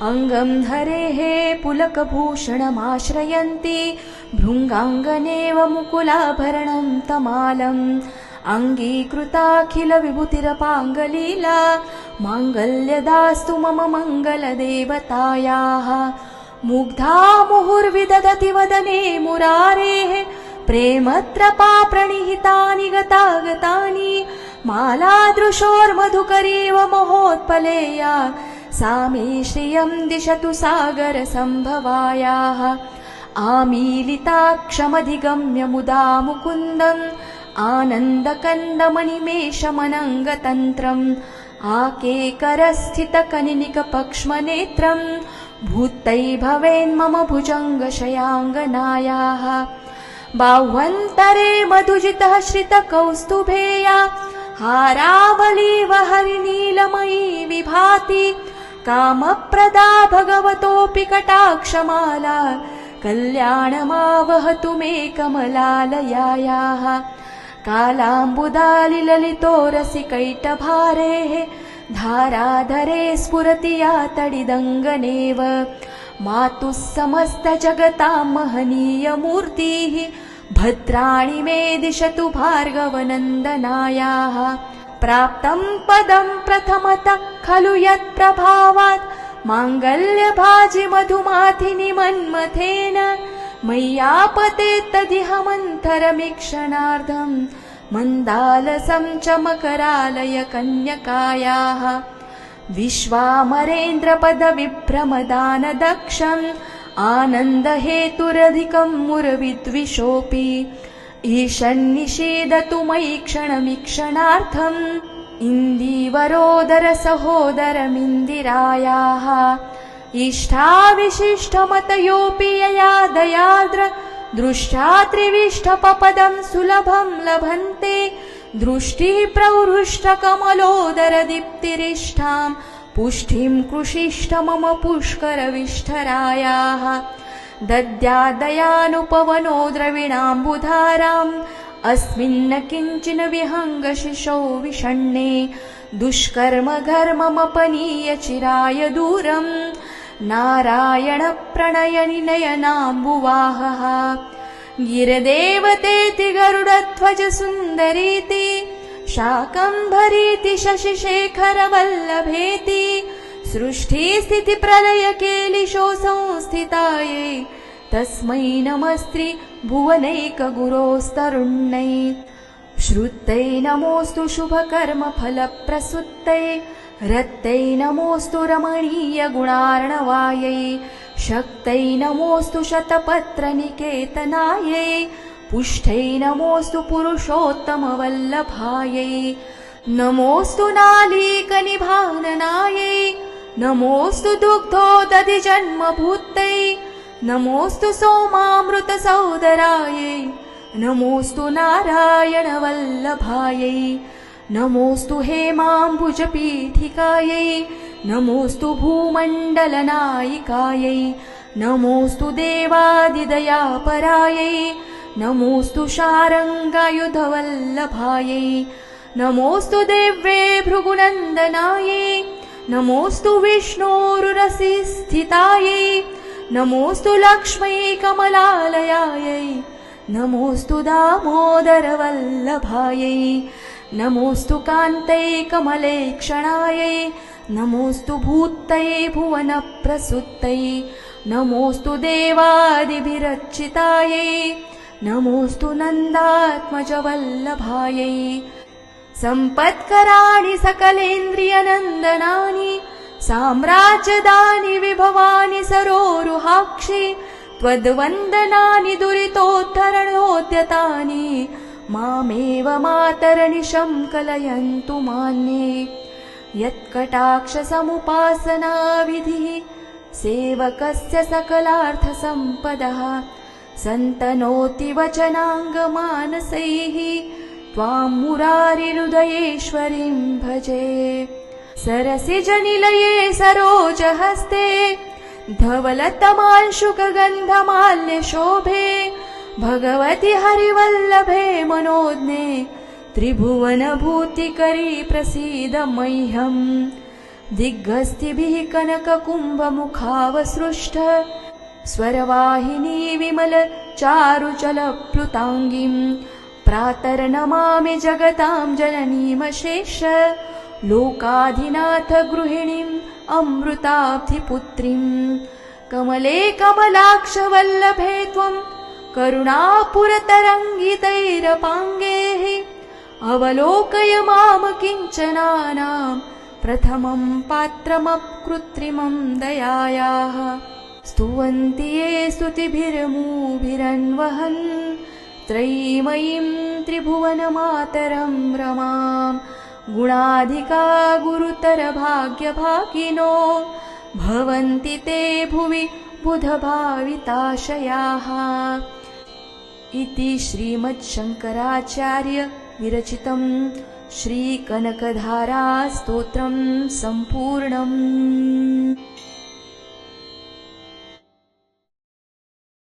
अङ्गं धरेः पुलकभूषणमाश्रयन्ति भृङ्गाङ्गनेव मुकुलाभरणं तमालम् अङ्गीकृताखिलविभूतिरपाङ्गलीला माङ्गल्यदास्तु मम मङ्गलदेवतायाः मुग्धा मुहुर्विदधति वदने मुरारेः प्रेमत्रपा प्रणिहितानि गतागतानि मालादृशोर्मधुकरीव महोत्पलेया सा मे श्रियं दिशतु सागरसम्भवायाः आमीलिताक्षमधिगम्य मुदा मुकुन्दम् आनन्दकन्दमनिमेषमनङ्गतन्त्रम् आकेकरस्थितकनिनिकपक्ष्मनेत्रम् भूत्यै भवेन्मम भुजङ्गशयाङ्गनायाः बाह्वन्तरे मधुजितः श्रितकौस्तुभेया हारावलीव हरिनीलमयी विभाति कामप्रदा भगवतोऽपि कटाक्षमाला कल्याणमावहतु मे कमलालयायाः कालाम्बुदालिललितोरसिकैटभारेः धाराधरे स्फुरति या तडिदङ्गनेव मातुः समस्तजगतां महनीयमूर्तिः भद्राणि मे दिशतु भार्गवनन्दनायाः प्राप्तं पदं प्रथमतः खलु यत्प्रभावात् माङ्गल्यभाजि मधुमाथिनि मन्मथेन मय्यापते तदिह मन्थरमीक्षणार्धम् मन्दालसं च मकरालय कन्यकायाः विश्वामरेन्द्रपदविभ्रमदानदक्षम् आनन्दहेतुरधिकं मुरविद्विषोऽपि ईशन्निषेदतु मयि क्षणमीक्षणार्थम् इन्दीवरोदरसहोदरमिन्दिरायाः इष्टाविशिष्टमतयोऽपि यया दयार्द्र दृष्ट्या त्रिविष्टपपदं सुलभं लभन्ते दृष्टिः प्रौरुष्टकमलोदरदीप्तिरिष्टां पुष्टिं कृषिष्ट मम पुष्करविष्ठरायाः दद्यादयानुपवनो द्रविणाम्बुधाराम् अस्मिन्न किञ्चिन विहङ्गशिशौ विषण्णे दुष्कर्मघर्ममपनीय चिराय दूरम् नारायणप्रणयनिनयनाम्बुवाहः गिरदेवतेति गरुडध्वज सुन्दरीति शाकम्भरीति शशिशेखरवल्लभेति सृष्टिस्थितिप्रलयकेलिशो संस्थितायै तस्मै नमस्त्रि भुवनैकगुरोस्तरुण्यै श्रुत्यै नमोऽस्तु शुभकर्मफलप्रसूत्यै रत्यै नमोऽस्तु रमणीयगुणार्णवायै शक्त्यै नमोऽस्तु शतपत्रनिकेतनायै पुष्ठै नमोऽस्तु पुरुषोत्तमवल्लभायै नमोऽस्तु नालीकनिभाननायै नमोऽस्तु दुग्धोदधिजन्मभूत्यै नमोऽस्तु सोमामृतसोदरायै नमोऽस्तु नारायणवल्लभायै नमोऽस्तु हेमाम्बुजपीठिकायै नमोऽस्तु भूमण्डलनायिकायै नमोऽस्तु देवादिदयापरायै नमोऽस्तु शारङ्गायुधवल्लभायै नमोऽस्तु देव्ये भृगुनन्दनायै नमोऽस्तु विष्णोरुरसिस्थितायै नमोऽस्तु लक्ष्मै कमलालयायै नमोऽस्तु दामोदरवल्लभायै नमोऽस्तु कान्तै कमलेक्षणायै नमोऽस्तु भूत्यै भुवनप्रसूत्यै नमोऽस्तु देवादिभिरर्चितायै नमोऽस्तु नन्दात्मजवल्लभायै सम्पत्कराणि सकलेन्द्रियनन्दनानि साम्राज्यदानि विभवानि सरोरुहाक्षि त्वद्वन्दनानि दुरितोद्धरणोद्यतानि मामेव मातरनिशं कलयन्तु मान्ये यत्कटाक्षसमुपासनाविधिः सेवकस्य सकलार्थसम्पदः सन्तनोति वचनाङ्गमानसैः त्वां मुरारिहृदयेश्वरीं भजे सरसिजनिलये सरोजहस्ते धवलतमांशुकगन्धमाल्यशोभे भगवति हरिवल्लभे मनोज्ञे त्रिभुवनभूतिकरी प्रसीद मह्यम् दिग्गस्तिभिः कनककुम्भमुखावसृष्ट स्वरवाहिनी विमल चारुचलप्लुताङ्गीं प्रातर्नमामि जगतां जननीमशेष लोकाधिनाथ गृहिणीम् अमृताब्धिपुत्रीं कमले कमलाक्षवल्लभे त्वं करुणापुरतरङ्गितैरपाङ्गैः अवलोकय माम किञ्चनानां प्रथमं पात्रमकृत्रिमं दयायाः स्तुवन्ति ये स्तुतिभिर्मूभिरन्वहन् त्रयीमयीं त्रिभुवनमातरं रमां गुणाधिका गुरुतरभाग्यभागिनो भवन्ति ते भुवि बुधभाविताशयाः इति श्रीमच्छङ्कराचार्य विरचितं श्रीकनकधारा स्तोत्रं सम्पूर्णम्।